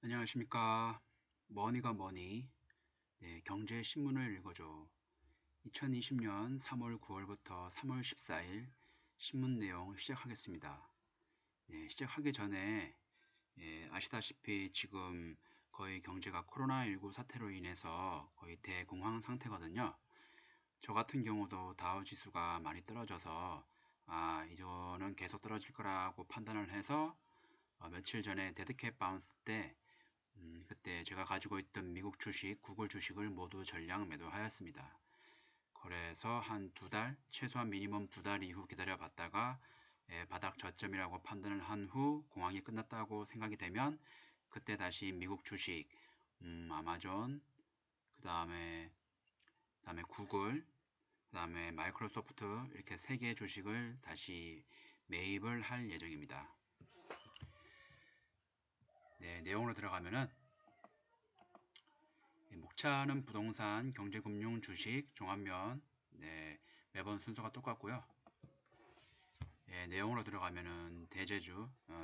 안녕하십니까. 머니가 머니. 네, 경제신문을 읽어줘. 2020년 3월 9월부터 3월 14일 신문 내용 시작하겠습니다. 네, 시작하기 전에 아시다시피 지금 거의 경제가 코로나19 사태로 인해서 거의 대공황 상태거든요. 저 같은 경우도 다우 지수가 많이 떨어져서 이거는 계속 떨어질 거라고 판단을 해서 며칠 전에 데드캣 바운스 때 그때 제가 가지고 있던 미국 주식, 구글 주식을 모두 전량 매도하였습니다. 그래서 한 두 달, 최소한 미니멈 두 달 이후 기다려 봤다가 바닥 저점이라고 판단을 한 후 공황이 끝났다고 생각이 되면 그때 다시 미국 주식, 아마존, 그 다음에 구글, 그 다음에 마이크로소프트 이렇게 세 개의 주식을 다시 매입을 할 예정입니다. 네, 내용으로 들어가면은 목차는 부동산, 경제금융, 주식, 종합면 매번 순서가 똑같고요. 내용으로 들어가면은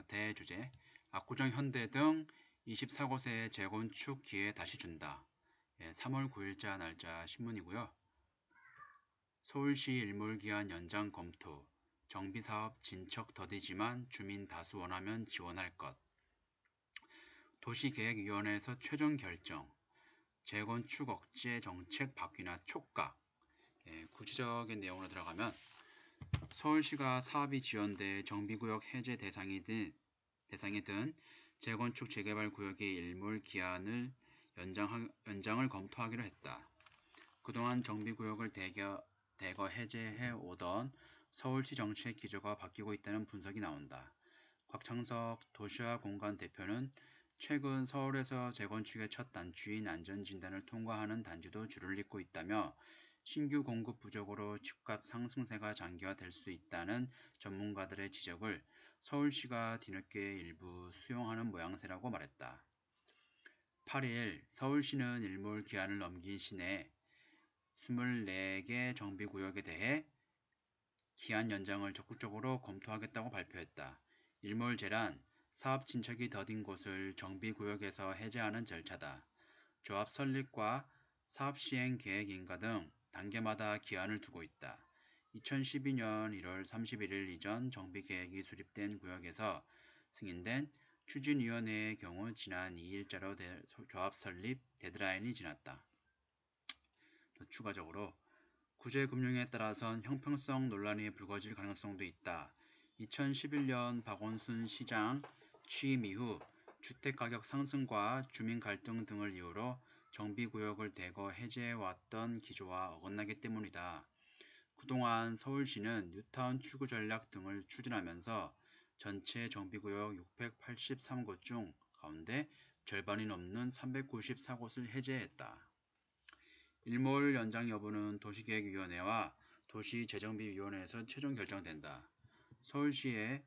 대주제, 압구정 현대 등 24곳의 재건축 기회 다시 준다. 3월 9일자 날짜 신문이고요. 서울시 일몰기한 연장 검토, 정비사업 진척 더디지만 주민 다수 원하면 지원할 것. 도시계획위원회에서 최종 결정, 재건축 억제 정책 바뀌나 촉각. 구체적인 내용으로 들어가면 서울시가 사업이 지연돼 정비구역 해제 대상이든 재건축 재개발 구역의 일몰 기한을 연장을 검토하기로 했다. 그동안 정비구역을 대거 해제해 오던 서울시 정책 기조가 바뀌고 있다는 분석이 나온다. 곽창석 도시화 공간 대표는 최근 서울에서 재건축의 첫 단추인 안전진단을 통과하는 단지도 줄을 잇고 있다며 신규 공급 부족으로 집값 상승세가 장기화될 수 있다는 전문가들의 지적을 서울시가 뒤늦게 일부 수용하는 모양새라고 말했다. 8일 서울시는 일몰 기한을 넘긴 시내 24개 정비구역에 대해 기한 연장을 적극적으로 검토하겠다고 발표했다. 일몰제란 사업 진척이 더딘 곳을 정비구역에서 해제하는 절차다. 조합 설립과 사업 시행 계획 인가 등 단계마다 기한을 두고 있다. 2012년 1월 31일 이전 정비계획이 수립된 구역에서 승인된 추진위원회의 경우 지난 2일자로 조합 설립 데드라인이 지났다. 또 추가적으로 구제금융에 따라선 형평성 논란이 불거질 가능성도 있다. 2011년 박원순 시장 취임 이후 주택가격 상승과 주민 갈등 등을 이유로 정비구역을 대거 해제해왔던 기조와 어긋나기 때문이다. 그동안 서울시는 뉴타운 추구 전략 등을 추진하면서 전체 정비구역 683곳 중 가운데 절반이 넘는 394곳을 해제했다. 일몰 연장 여부는 도시계획위원회와 도시재정비위원회에서 최종 결정된다. 서울시의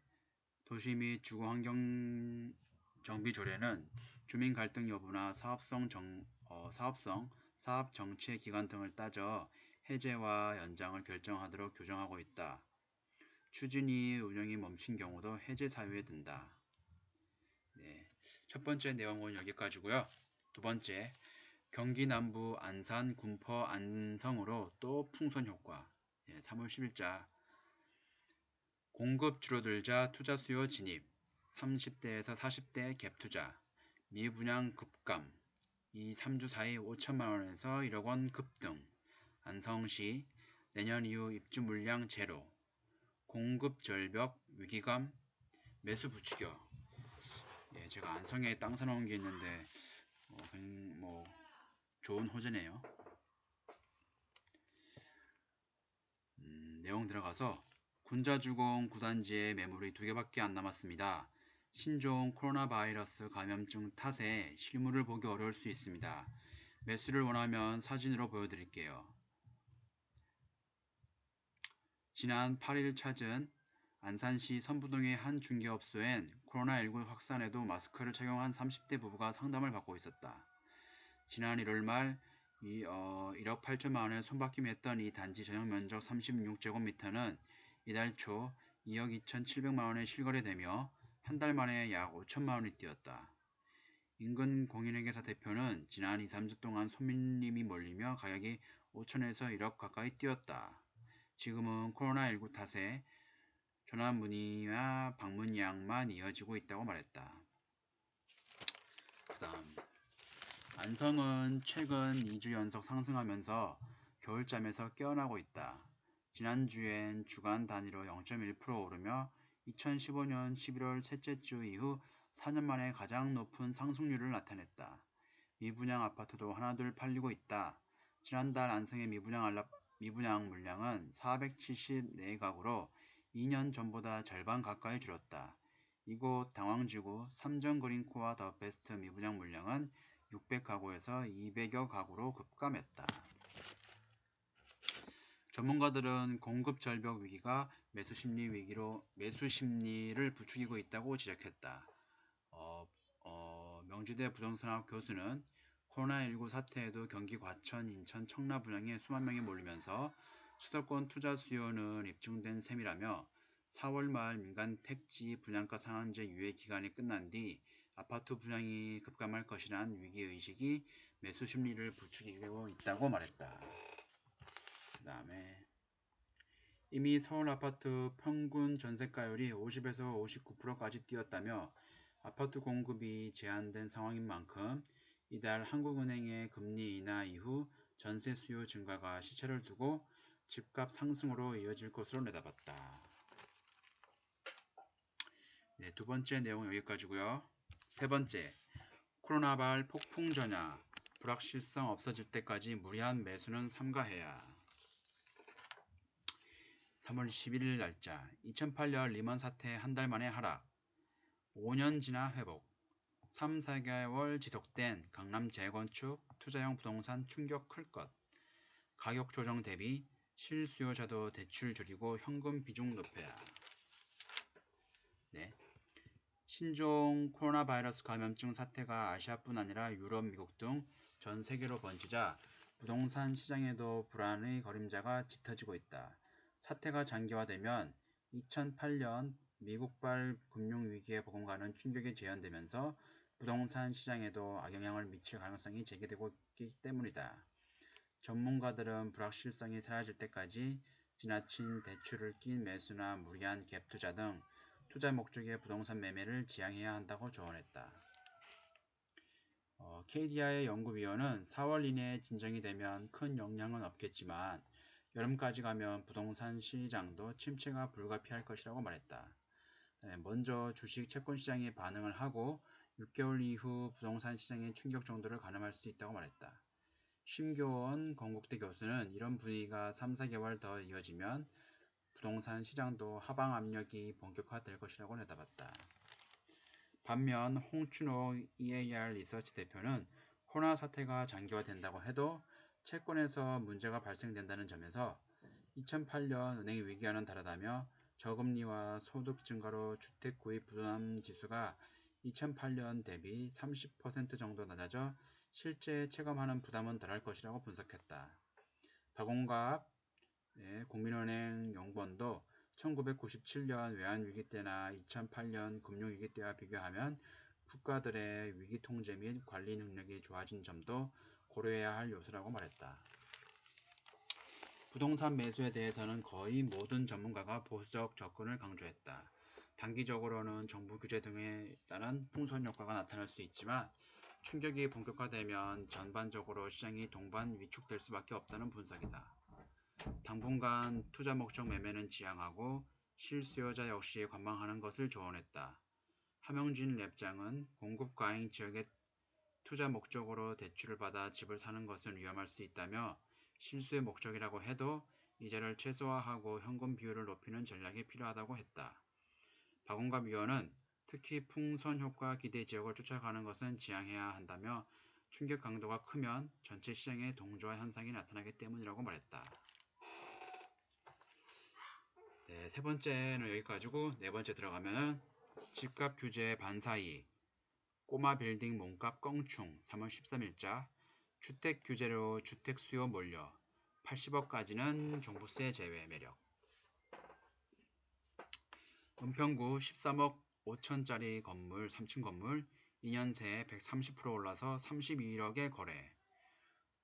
도시 및 주거환경 정비 조례는 주민 갈등 여부나 사업 정체 기간 등을 따져 해제와 연장을 결정하도록 규정하고 있다. 추진위 운영이 멈춘 경우도 해제 사유에 든다. 첫 번째 내용은 여기까지고요. 두 번째, 경기 남부 안산, 군포, 안성으로 또 풍선 효과. 3월 10일자 공급 줄어들자 투자 수요 진입, 30대에서 40대 갭 투자, 미분양 급감, 이 3주 사이 5천만원에서 1억원 급등, 안성시 내년 이후 입주 물량 제로, 공급 절벽 위기감, 매수 부추겨. 제가 안성에 땅 사놓은 게 있는데 좋은 호재네요. 내용 들어가서 군자주공 9단지의 매물이 2개밖에 안 남았습니다. 신종 코로나 바이러스 감염증 탓에 실물을 보기 어려울 수 있습니다. 매수를 원하면 사진으로 보여드릴게요. 지난 8일 찾은 안산시 선부동의 한 중개업소엔 코로나19 확산에도 마스크를 착용한 30대 부부가 상담을 받고 있었다. 지난 1월 말 1억 8천만원에 손바뀜 했던 이 단지 전용 면적 36제곱미터는 이달 초 2억 2,700만원에 실거래되며 한 달 만에 약 5천만원이 뛰었다. 인근 공인회계사 대표는 지난 2, 3주 동안 손님이 몰리며 가격이 5천에서 1억 가까이 뛰었다. 지금은 코로나19 탓에 전화 문의와 방문 예약만 이어지고 있다고 말했다. 그 다음 안성은 최근 2주 연속 상승하면서 겨울잠에서 깨어나고 있다. 지난주엔 주간 단위로 0.1% 오르며 2015년 11월 셋째 주 이후 4년 만에 가장 높은 상승률을 나타냈다. 미분양 아파트도 하나둘 팔리고 있다. 지난달 안성의 미분양 물량은 474가구로 2년 전보다 절반 가까이 줄었다. 이곳 당황지구 삼정그린코어 더 베스트 미분양 물량은 600가구에서 200여 가구로 급감했다. 전문가들은 공급 절벽 위기가 매수 심리를 부추기고 있다고 지적했다. 명지대 부동산학 교수는 코로나19 사태에도 경기 과천, 인천, 청라 분양에 수만 명이 몰리면서 수도권 투자 수요는 입증된 셈이라며 4월 말 민간 택지 분양가 상한제 유예 기간이 끝난 뒤 아파트 분양이 급감할 것이란 위기의식이 매수 심리를 부추기고 있다고 말했다. 그 다음에 이미 서울 아파트 평균 전세가율이 50에서 59%까지 뛰었다며 아파트 공급이 제한된 상황인 만큼 이달 한국은행의 금리 인하 이후 전세 수요 증가가 시차를 두고 집값 상승으로 이어질 것으로 내다봤다. 네, 두 번째 내용은 여기까지고요. 세 번째, 코로나발 폭풍 전야, 불확실성 없어질 때까지 무리한 매수는 삼가해야. 3월 11일 날짜, 2008년 리먼 사태 한 달 만에 하락, 5년 지나 회복, 3, 4개월 지속된 강남 재건축, 투자형 부동산 충격 클 것, 가격 조정 대비 실수요자도 대출 줄이고 현금 비중 높여야. 네. 신종 코로나 바이러스 감염증 사태가 아시아뿐 아니라 유럽, 미국 등 전 세계로 번지자 부동산 시장에도 불안의 그림자가 짙어지고 있다. 사태가 장기화되면 2008년 미국발 금융위기에 버금가는 충격이 재현되면서 부동산 시장에도 악영향을 미칠 가능성이 제기되고 있기 때문이다. 전문가들은 불확실성이 사라질 때까지 지나친 대출을 낀 매수나 무리한 갭 투자 등 투자 목적의 부동산 매매를 지양해야 한다고 조언했다. KDI 연구위원은 4월 이내에 진정이 되면 큰 영향은 없겠지만 여름까지 가면 부동산 시장도 침체가 불가피할 것이라고 말했다. 먼저 주식 채권 시장이 반응을 하고 6개월 이후 부동산 시장의 충격 정도를 가늠할 수 있다고 말했다. 심교원 건국대 교수는 이런 분위기가 3, 4개월 더 이어지면 부동산 시장도 하방 압력이 본격화될 것이라고 내다봤다. 반면 홍춘호 EAR 리서치 대표는 코로나 사태가 장기화된다고 해도 채권에서 문제가 발생된다는 점에서 2008년 은행 위기와는 다르다며 저금리와 소득 증가로 주택 구입 부담 지수가 2008년 대비 30% 정도 낮아져 실제 체감하는 부담은 덜할 것이라고 분석했다. 박용갑 국민은행 연구원도 1997년 외환위기 때나 2008년 금융위기 때와 비교하면 국가들의 위기 통제 및 관리 능력이 좋아진 점도 고려해야 할 요소라고 말했다. 부동산 매수에 대해서는 거의 모든 전문가가 보수적 접근을 강조했다. 단기적으로는 정부 규제 등에 따른 풍선 효과가 나타날 수 있지만 충격이 본격화되면 전반적으로 시장이 동반 위축될 수밖에 없다는 분석이다. 당분간 투자 목적 매매는 지양하고 실수요자 역시 관망하는 것을 조언했다. 함영진 랩장은 공급 과잉 지역에 투자 목적으로 대출을 받아 집을 사는 것은 위험할 수 있다며 실수의 목적이라고 해도 이자를 최소화하고 현금 비율을 높이는 전략이 필요하다고 했다. 박원갑 위원은 특히 풍선 효과 기대 지역을 쫓아가는 것은 지양해야 한다며 충격 강도가 크면 전체 시장의 동조화 현상이 나타나기 때문이라고 말했다. 네, 세 번째는 여기까지고 네 번째 들어가면 집값 규제 반사이익, 꼬마 빌딩 몸값 껑충 3월 13일자, 주택 규제로 주택 수요 몰려 80억까지는 종부세 제외 매력. 은평구 13억 5천짜리 건물 3층 건물 2년 새 130% 올라서 32억에 거래.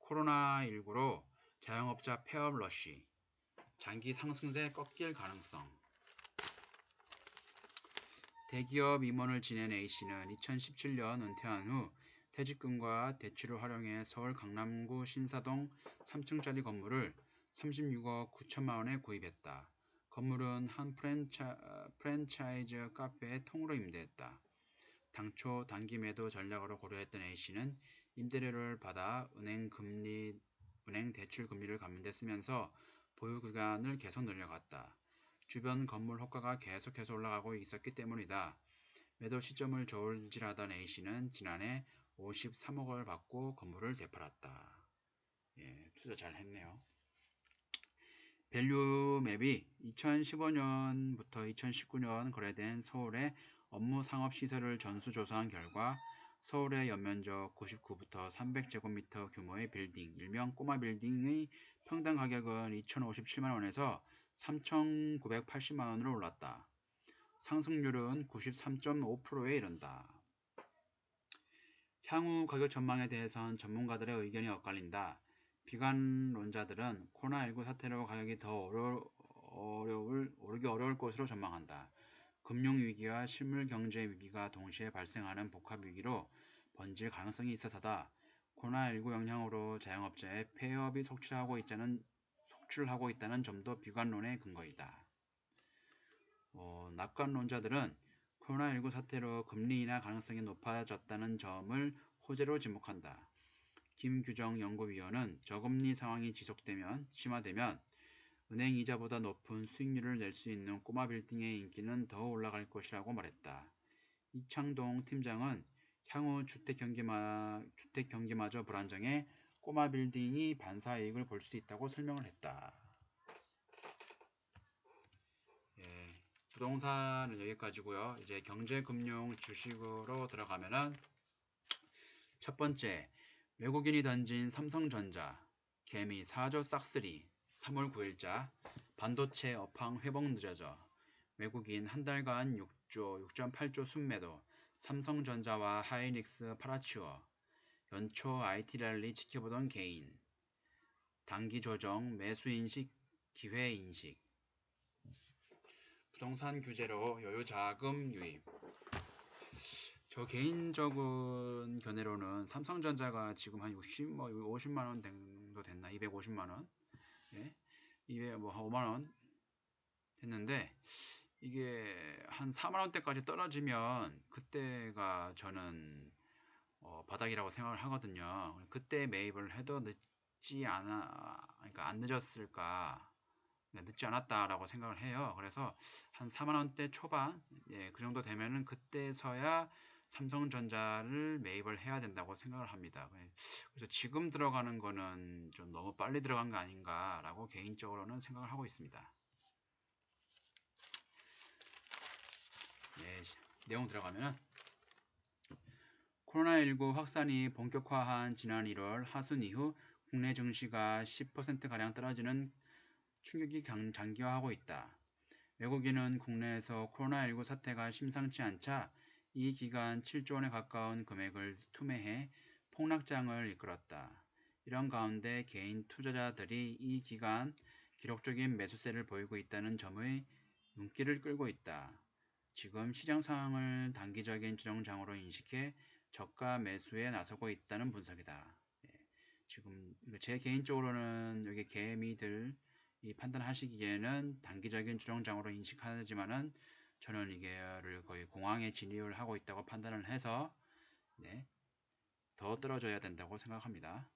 코로나19로 자영업자 폐업 러쉬. 장기 상승세 꺾일 가능성. 대기업 임원을 지낸 A씨는 2017년 은퇴한 후 퇴직금과 대출을 활용해 서울 강남구 신사동 3층짜리 건물을 36억 9천만 원에 구입했다. 건물은 한 프랜차이즈 카페의 통으로 임대했다. 당초 단기 매도 전략으로 고려했던 A씨는 임대료를 받아 은행 대출 금리를 갚는 데 쓰면서 보유 기간을 계속 늘려갔다. 주변 건물 호가가 계속해서 올라가고 있었기 때문이다. 매도 시점을 저울질하던 A씨는 지난해 53억을 받고 건물을 되팔았다. 예, 투자 잘 했네요. 밸류맵이 2015년부터 2019년 거래된 서울의 업무 상업시설을 전수조사한 결과 서울의 연면적 99부터 300제곱미터 규모의 빌딩, 일명 꼬마 빌딩의 평당 가격은 2,057만원에서 3,980만원으로 올랐다. 상승률은 93.5%에 이른다. 향후 가격 전망에 대해선 전문가들의 의견이 엇갈린다. 비관론자들은 코로나19 사태로 가격이 더 오르기 어려울 것으로 전망한다. 금융위기와 실물경제 위기가 동시에 발생하는 복합위기로 번질 가능성이 있어서다. 코로나19 영향으로 자영업자의 폐업이 속출하고 있다는 점도 비관론의 근거이다. 낙관론자들은 코로나19 사태로 금리 인하 가능성이 높아졌다는 점을 호재로 지목한다. 김규정 연구위원은 저금리 상황이 심화되면 은행 이자보다 높은 수익률을 낼 수 있는 꼬마 빌딩의 인기는 더 올라갈 것이라고 말했다. 이창동 팀장은 향후 주택 경기마저 불안정해 꼬마 빌딩이 반사이익을 볼 수 있다고 설명을 했다. 예, 부동산은 여기까지고요. 이제 경제금융 주식으로 들어가면은 첫 번째, 외국인이 던진 삼성전자, 개미 4조 싹쓸이 3월 9일자, 반도체 업황 회복 늦어져, 외국인 한 달간 6.8조 순매도, 삼성전자와 하이닉스 팔아치워, 연초 IT 랠리 지켜보던 개인, 단기 조정, 매수 인식, 기회 인식, 부동산 규제로 여유 자금 유입. 저 개인적인 견해로는 삼성전자가 지금 한 50만원 정도 됐나? 250만원? 예? 한 5만원 됐는데, 이게 한 4만원대까지 떨어지면 그때가 저는 바닥이라고 생각을 하거든요. 그때 매입을 해도 그러니까 안 늦었을까? 늦지 않았다라고 생각을 해요. 그래서 한 4만원대 초반, 예, 그 정도 되면은 그때서야 삼성전자를 매입을 해야 된다고 생각을 합니다. 그래서 지금 들어가는 거는 좀 너무 빨리 들어간 거 아닌가라고 개인적으로는 생각을 하고 있습니다. 네, 내용 들어가면은 코로나19 확산이 본격화한 지난 1월 하순 이후 국내 증시가 10%가량 떨어지는 충격이 장기화하고 있다. 외국인은 국내에서 코로나19 사태가 심상치 않자 이 기간 7조 원에 가까운 금액을 투매해 폭락장을 이끌었다. 이런 가운데 개인 투자자들이 이 기간 기록적인 매수세를 보이고 있다는 점의 눈길을 끌고 있다. 지금 시장 상황을 단기적인 조정장으로 인식해 저가 매수에 나서고 있다는 분석이다. 예, 지금 제 개인적으로는 여기 개미들 이 판단하시기에는 단기적인 조정장으로 인식하지만은 저는 이게를 거의 공황에 진입을 하고 있다고 판단을 해서 네, 더 떨어져야 된다고 생각합니다.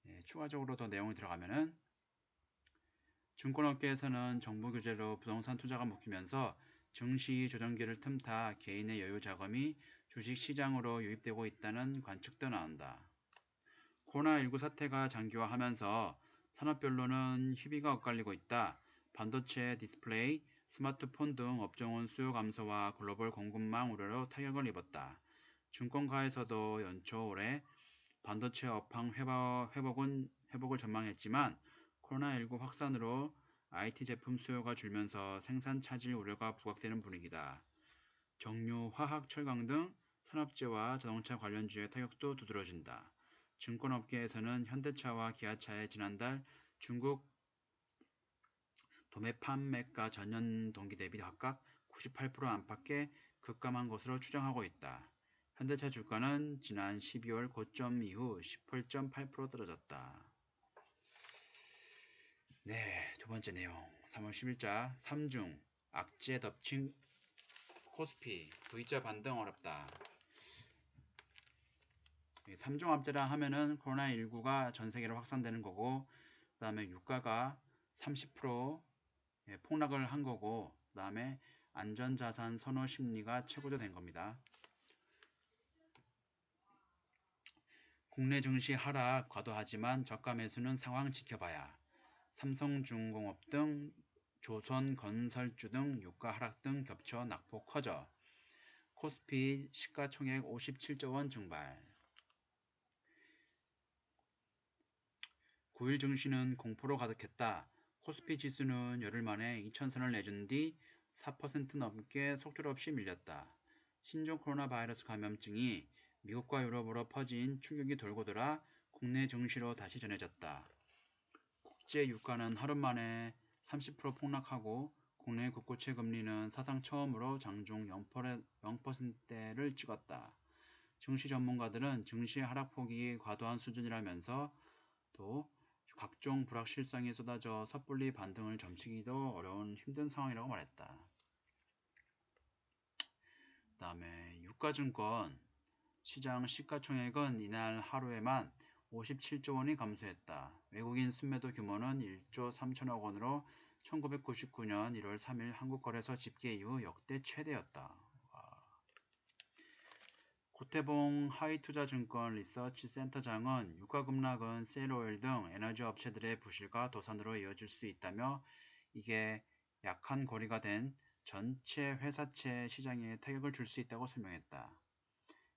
네, 추가적으로 더 내용이 들어가면은 증권업계에서는 정부 규제로 부동산 투자가 묶이면서 증시 조정기를 틈타 개인의 여유 자금이 주식시장으로 유입되고 있다는 관측도 나온다. 코로나19 사태가 장기화하면서 산업별로는 희비가 엇갈리고 있다. 반도체, 디스플레이, 스마트폰 등 업종은 수요 감소와 글로벌 공급망 우려로 타격을 입었다. 증권가에서도 연초 올해 반도체 업황 회복을 전망했지만 코로나19 확산으로 IT 제품 수요가 줄면서 생산 차질 우려가 부각되는 분위기다. 정유, 화학, 철강 등 산업재와 자동차 관련주의 타격도 두드러진다. 증권업계에서는 현대차와 기아차의 지난달 중국 도매 판매가 전년 동기 대비 각각 98% 안팎에 급감한 것으로 추정하고 있다. 현대차 주가는 지난 12월 고점 이후 18.8% 떨어졌다. 네, 두 번째 내용. 3월 10일자 3중 악재 덮친 코스피 V자 반등 어렵다. 3중 악재라 하면은 코로나19가 전 세계로 확산되는 거고, 그 다음에 유가가 30% 폭락을 한 거고, 그 다음에 안전자산 선호 심리가 최고조된 겁니다. 국내 증시 하락 과도하지만 저가 매수는 상황 지켜봐야. 삼성중공업 등 조선건설주 등 유가 하락 등 겹쳐 낙폭 커져. 코스피 시가총액 57조 원 증발. 9일 증시는 공포로 가득했다. 코스피 지수는 열흘 만에 2000선을 내준 뒤 4% 넘게 속절없이 밀렸다. 신종 코로나 바이러스 감염증이 미국과 유럽으로 퍼진 충격이 돌고 돌아 국내 증시로 다시 전해졌다. 국제 유가는 하루 만에 30% 폭락하고 국내 국고채 금리는 사상 처음으로 장중 0%대를 찍었다. 증시 전문가들은 증시 하락폭이 과도한 수준이라면서 또 각종 불확실성이 쏟아져 섣불리 반등을 점치기도 어려운 힘든 상황이라고 말했다. 그 다음에 유가증권 시장 시가총액은 이날 하루에만 57조 원이 감소했다. 외국인 순매도 규모는 1조 3천억 원으로 1999년 1월 3일 한국거래소 집계 이후 역대 최대였다. 고태봉 하이투자증권 리서치 센터장은 유가 급락은 셀오일 등 에너지 업체들의 부실과 도산으로 이어질 수 있다며 이게 약한 고리가 된 전체 회사채 시장에 타격을 줄 수 있다고 설명했다.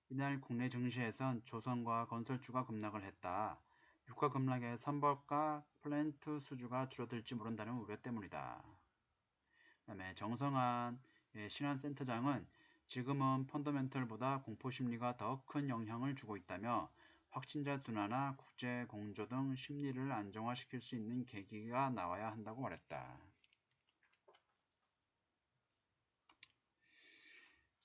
이날 국내 증시에선 조선과 건설주가 급락을 했다. 유가 급락에 선박과 플랜트 수주가 줄어들지 모른다는 우려 때문이다. 그다음에 정성한 신한센터장은 지금은 펀더멘털보다 공포심리가 더 큰 영향을 주고 있다며 확진자 둔화나 국제 공조 등 심리를 안정화시킬 수 있는 계기가 나와야 한다고 말했다.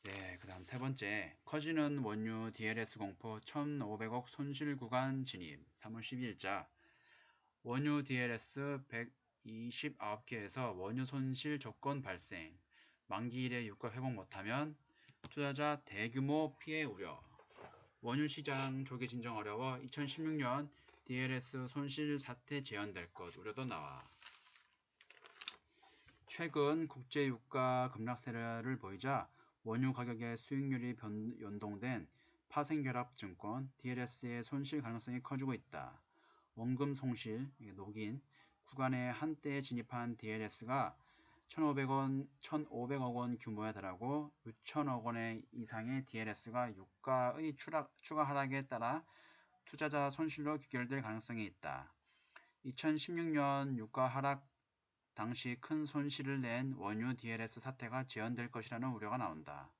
네, 그 다음 세 번째, 커지는 원유 DLS 공포 1,500억 손실 구간 진입. 3월 12일자 원유 DLS 129개에서 원유 손실 조건 발생. 만기일에 유가 회복 못하면 투자자 대규모 피해 우려. 원유 시장 조기 진정 어려워 2016년 DLS 손실 사태 재현될 것 우려도 나와. 최근 국제 유가 급락세를 보이자 원유 가격의 수익률이 연동된 파생결합증권 DLS의 손실 가능성이 커지고 있다. 원금 손실, 녹인 구간에 한때 진입한 DLS가 1,500억 원 규모에 달하고 6천억 원 이상의 DLS가 유가의 추가 하락에 따라 투자자 손실로 귀결될 가능성이 있다. 2016년 유가 하락 당시 큰 손실을 낸 원유 DLS 사태가 재현될 것이라는 우려가 나온다.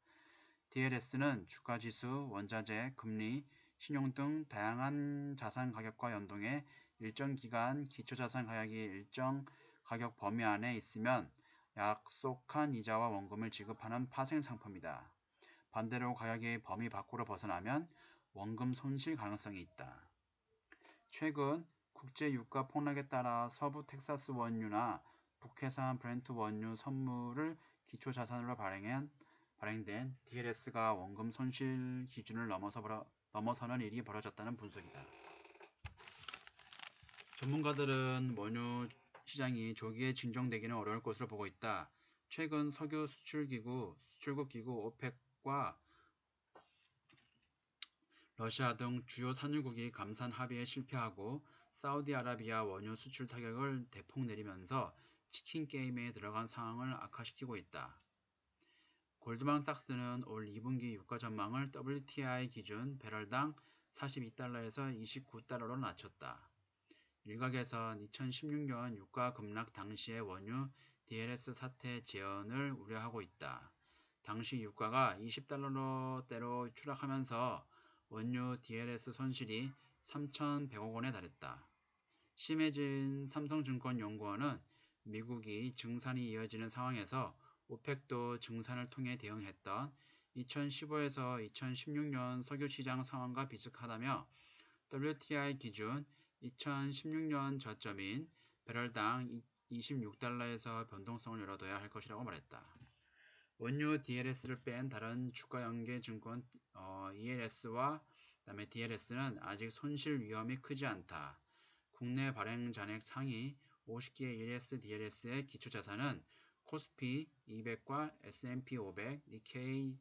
DLS는 주가지수, 원자재, 금리, 신용 등 다양한 자산 가격과 연동해 일정 기간 기초자산 가격이 일정 가격 범위 안에 있으면 약속한 이자와 원금을 지급하는 파생 상품이다. 반대로 가격이 범위 밖으로 벗어나면 원금 손실 가능성이 있다. 최근 국제 유가 폭락에 따라 서부 텍사스 원유나 북해산 브렌트 원유 선물을 기초 자산으로 발행된 DLS가 원금 손실 기준을 넘어서는 일이 벌어졌다는 분석이다. 전문가들은 원유 시장이 조기에 진정되기는 어려울 것으로 보고 있다. 최근 석유 수출국 기구 오펙과 러시아 등 주요 산유국이 감산 합의에 실패하고 사우디아라비아 원유 수출 타격을 대폭 내리면서 치킨 게임에 들어간 상황을 악화시키고 있다. 골드만삭스는 올 2분기 유가 전망을 WTI 기준 배럴당 42달러에서 29달러로 낮췄다. 일각에선 2016년 유가 급락 당시의 원유 DLS 사태 재현을 우려하고 있다. 당시 유가가 20달러대로 추락하면서 원유 DLS 손실이 3,100억 원에 달했다. 심해진 삼성증권연구원은 미국이 증산이 이어지는 상황에서 오펙도 증산을 통해 대응했던 2015에서 2016년 석유 시장 상황과 비슷하다며 WTI 기준 2016년 저점인 배럴당 26달러에서 변동성을 열어둬야 할 것이라고 말했다. 원유 DLS를 뺀 다른 주가 연계 증권 ELS와 그다음에 DLS는 아직 손실 위험이 크지 않다. 국내 발행 잔액 상위 50개 ELS, DLS의 기초 자산은 코스피 200과 S&P 500, 니케이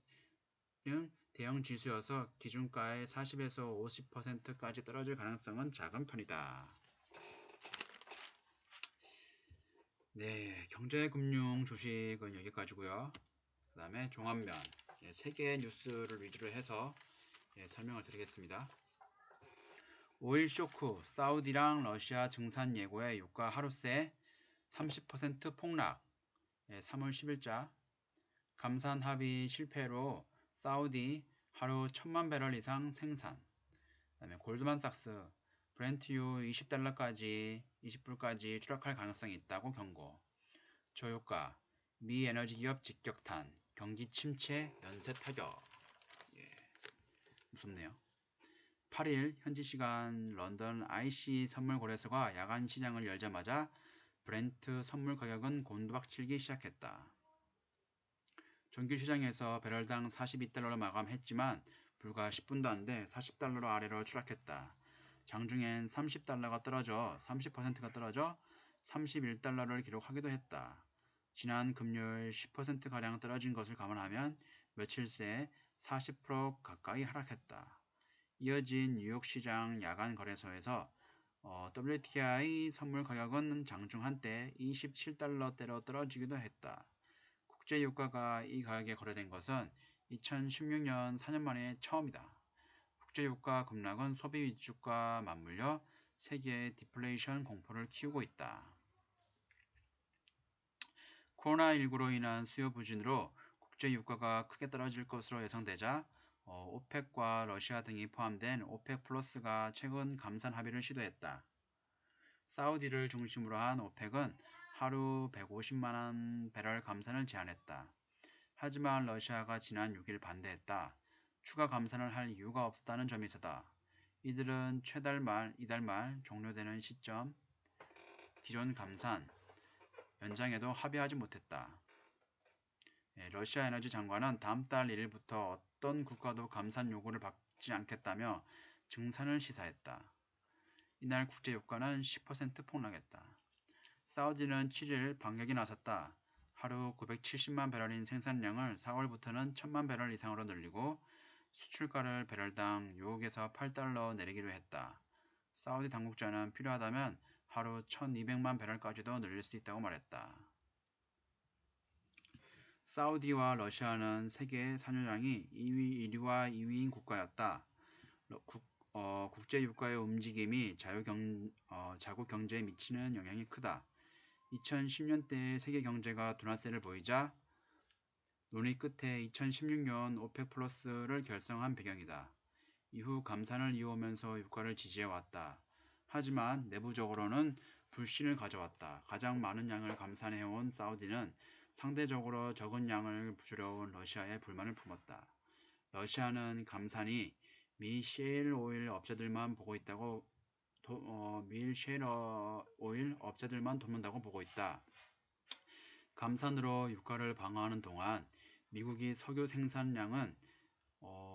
등 대형 지수여서 기준가의 40에서 50%까지 떨어질 가능성은 작은 편이다. 네, 경제금융 주식은 여기까지고요. 그 다음에 종합면, 세계 뉴스를 위주로 해서 설명을 드리겠습니다. 오일 쇼크, 사우디랑 러시아 증산 예고에 유가 하루세 30% 폭락, 3월 10일자 감산 합의 실패로 사우디 하루 1000만 배럴 이상 생산. 그다음에 골드만삭스 브렌트유 20달러까지 20불까지 추락할 가능성이 있다고 경고. 저유가 미 에너지 기업 직격탄, 경기 침체, 연쇄 타격. 무섭네요. 8일 현지 시간 런던 IC 선물 거래소가 야간 시장을 열자마자 브렌트 선물 가격은 곤두박질기 시작했다. 정규 시장에서 배럴당 42달러로 마감했지만 불과 10분도 안 돼 40달러 아래로 추락했다. 장중엔 30달러가 떨어져 30%가 떨어져 31달러를 기록하기도 했다. 지난 금요일 10%가량 떨어진 것을 감안하면 며칠 새 40% 가까이 하락했다. 이어진 뉴욕 시장 야간 거래소에서 WTI 선물 가격은 장중 한때 27달러대로 떨어지기도 했다. 국제 유가가 이 가격에 거래된 것은 2016년 4년 만에 처음이다. 국제 유가 급락은 소비 위축과 맞물려 세계의 디플레이션 공포를 키우고 있다. 코로나19로 인한 수요 부진으로 국제 유가가 크게 떨어질 것으로 예상되자 오펙과 러시아 등이 포함된 오펙 플러스가 최근 감산 합의를 시도했다. 사우디를 중심으로 한 오펙은 하루 150만원 배럴 감산을 제안했다. 하지만 러시아가 지난 6일 반대했다. 추가 감산을 할 이유가 없다는 점이 있었다. 이들은 이달 말 종료되는 시점 기존 감산 연장에도 합의하지 못했다. 러시아 에너지 장관은 다음 달 1일부터 어떤 국가도 감산 요구를 받지 않겠다며 증산을 시사했다. 이날 국제 유가는 10% 폭락했다. 사우디는 7일 반격에 나섰다. 하루 970만 배럴인 생산량을 4월부터는 1000만 배럴 이상으로 늘리고 수출가를 배럴당 6에서 8달러 내리기로 했다. 사우디 당국자는 필요하다면 하루 1200만 배럴까지도 늘릴 수 있다고 말했다. 사우디와 러시아는 세계 산유량이 1위와 2위인 국가였다. 국제 유가의 움직임이 자국 경제에 미치는 영향이 크다. 2010년대에 세계 경제가 둔화세를 보이자 논의 끝에 2016년 오펙 플러스를 결성한 배경이다. 이후 감산을 이어오면서 유가를 지지해왔다. 하지만 내부적으로는 불신을 가져왔다. 가장 많은 양을 감산해온 사우디는 상대적으로 적은 양을 줄여온 러시아에 불만을 품었다. 러시아는 감산이 미 셰일 오일 업체들만 돕는다고 보고 있다. 감산으로 유가를 방어하는 동안 미국이 석유 생산량은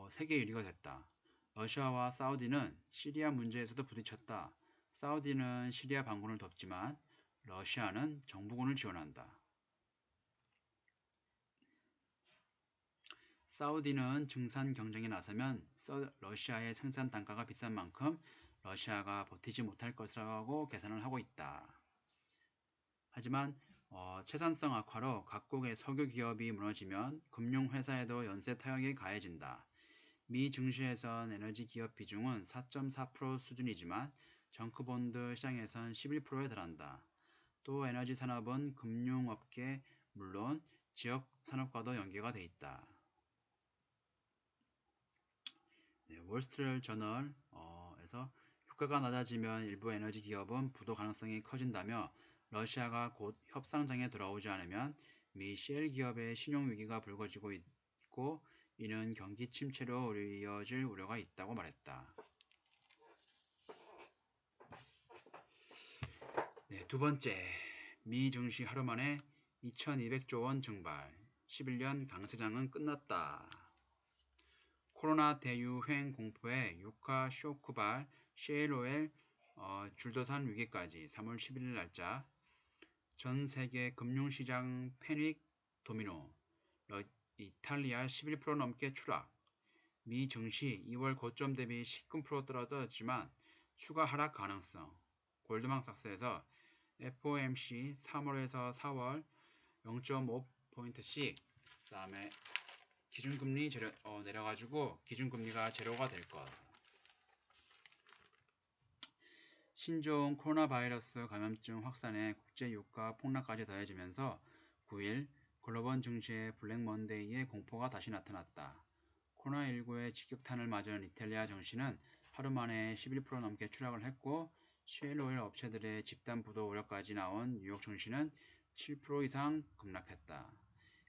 세계 1위가 됐다. 러시아와 사우디는 시리아 문제에서도 부딪혔다. 사우디는 시리아 반군을 돕지만 러시아는 정부군을 지원한다. 사우디는 증산 경쟁에 나서면 러시아의 생산 단가가 비싼 만큼 러시아가 버티지 못할 것이라고 계산을 하고 있다. 하지만 채산성 악화로 각국의 석유 기업이 무너지면 금융회사에도 연쇄 타격이 가해진다. 미 증시에선 에너지 기업 비중은 4.4% 수준이지만 정크본드 시장에선 11%에 달한다. 또 에너지 산업은 금융업계 물론 지역 산업과도 연계가 돼 있다. 네, 월스트리트저널에서 유가가 낮아지면 일부 에너지 기업은 부도 가능성이 커진다며 러시아가 곧 협상장에 돌아오지 않으면 미 셰일 기업의 신용 위기가 불거지고 있고 이는 경기 침체로 이어질 우려가 있다고 말했다. 네, 두 번째, 미 증시 하루 만에 2200조 원 증발, 11년 강세장은 끝났다. 코로나 대유행 공포에 유가 쇼크발, 셰일오일, 줄도산 위기까지 3월 11일 날짜 전 세계 금융시장 패닉 도미노, 이탈리아 11% 넘게 추락, 미 증시 2월 고점 대비 19% 떨어졌지만 추가 하락 가능성, 골드만삭스에서 FOMC 3월에서 4월 0.5포인트씩 그 다음에 기준금리 내려가지고 기준금리가 제로가 될 것. 신종 코로나 바이러스 감염증 확산에 국제 유가 폭락까지 더해지면서 9일 글로벌 증시의 블랙 먼데이의 공포가 다시 나타났다. 코로나19의 직격탄을 맞은 이탈리아 증시는 하루 만에 11% 넘게 추락을 했고 셰일오일 업체들의 집단 부도 우려까지 나온 뉴욕 증시는 7% 이상 급락했다.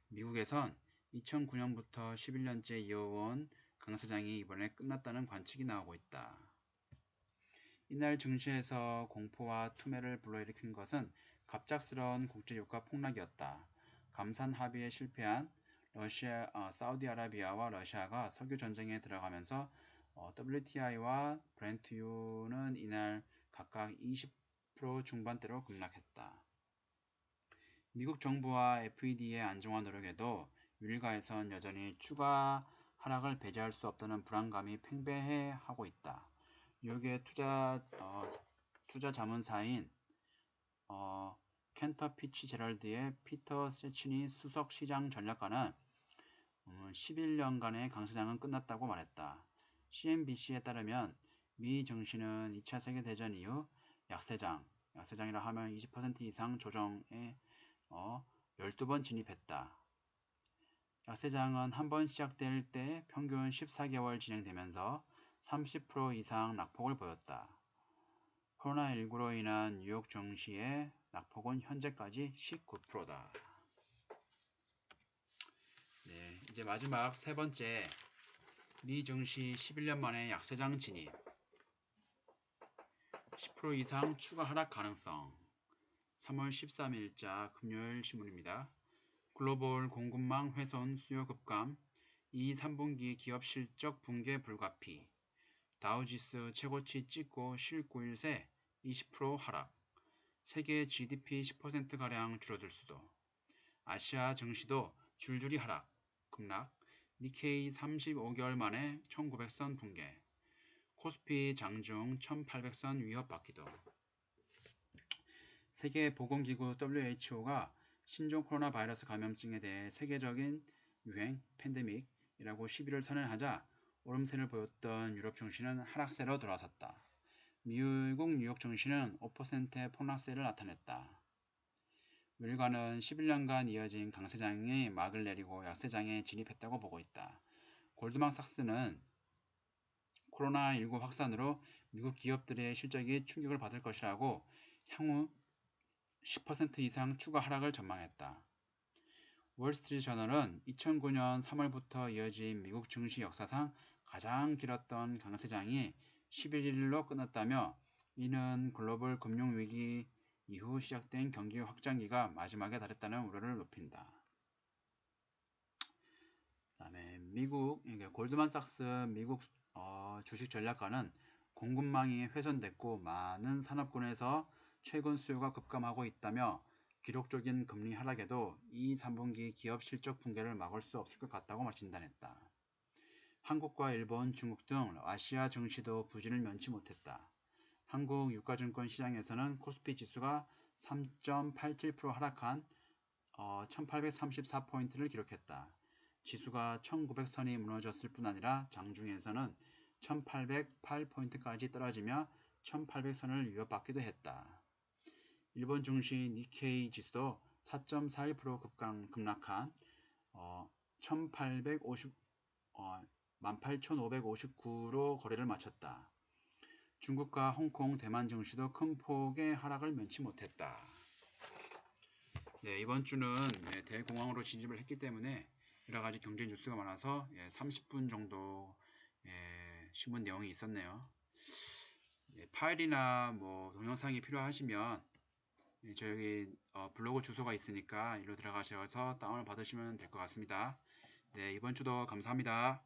미국에선 2009년부터 11년째 이어온 강세장이 이번에 끝났다는 관측이 나오고 있다. 이날 증시에서 공포와 투매를 불러일으킨 것은 갑작스러운 국제유가 폭락이었다. 감산 합의에 실패한 사우디아라비아와 러시아가 석유 전쟁에 들어가면서 WTI와 브렌트유는 이날 각각 20% 중반대로 급락했다. 미국 정부와 FED의 안정화 노력에도 유일가에선 여전히 추가 하락을 배제할 수 없다는 불안감이 팽배해하고 있다. 뉴욕의 투자 자문사인 켄터 피츠제럴드의 피터 세치니 수석 시장 전략가는 11년간의 강세장은 끝났다고 말했다. CNBC에 따르면 미 증시는 2차 세계대전 이후 약세장이라 하면 20% 이상 조정에 12번 진입했다. 약세장은 한 번 시작될 때 평균 14개월 진행되면서 30% 이상 낙폭을 보였다. 코로나19로 인한 뉴욕 증시의 낙폭은 현재까지 19%다. 네, 이제 마지막 세 번째, 미 증시 11년 만에 약세장 진입, 10% 이상 추가 하락 가능성. 3월 13일자 금요일 신문입니다. 글로벌 공급망 훼손 수요 급감, 2, 3분기 기업 실적 붕괴 불가피, 다우지수 최고치 찍고 실 9일 새 20% 하락, 세계 GDP 10%가량 줄어들 수도, 아시아 증시도 줄줄이 하락, 급락, 니케이 35개월 만에 1900선 붕괴, 코스피 장중 1800선 위협받기도. 세계보건기구 WHO가 신종 코로나 바이러스 감염증에 대해 세계적인 유행, 팬데믹이라고 11월 선언하자 오름세를 보였던 유럽 증시는 하락세로 돌아섰다. 미국 뉴욕 증시는 5%의 폭락세를 나타냈다. 외일과는 11년간 이어진 강세장이 막을 내리고 약세장에 진입했다고 보고 있다. 골드만삭스는 코로나19 확산으로 미국 기업들의 실적이 충격을 받을 것이라고 향후 10% 이상 추가 하락을 전망했다. 월스트리트저널은 2009년 3월부터 이어진 미국 증시 역사상 가장 길었던 강세장이 11일로 끝났다며 이는 글로벌 금융위기 이후 시작된 경기 확장기가 마지막에 달했다는 우려를 높인다. 그다음에 미국 골드만삭스 미국 주식 전략가는 공급망이 훼손됐고 많은 산업군에서 최근 수요가 급감하고 있다며 기록적인 금리 하락에도 2, 3분기 기업 실적 붕괴를 막을 수 없을 것 같다고 진단했다. 한국과 일본, 중국 등 아시아 증시도 부진을 면치 못했다. 한국 유가증권 시장에서는 코스피 지수가 3.87% 하락한 1834포인트를 기록했다. 지수가 1900선이 무너졌을 뿐 아니라 장중에서는 1808포인트까지 떨어지며 1800선을 위협받기도 했다. 일본 증시 니케이 지수도 4.41% 급락한 18,559로 거래를 마쳤다. 중국과 홍콩, 대만 증시도 큰 폭의 하락을 면치 못했다. 네, 이번 주는 대공황으로 진입을 했기 때문에 여러가지 경제 뉴스가 많아서 30분 정도 신문 내용이 있었네요. 파일이나 뭐 동영상이 필요하시면 저희 블로그 주소가 있으니까 이리로 들어가셔서 다운을 받으시면 될 것 같습니다. 네, 이번 주도 감사합니다.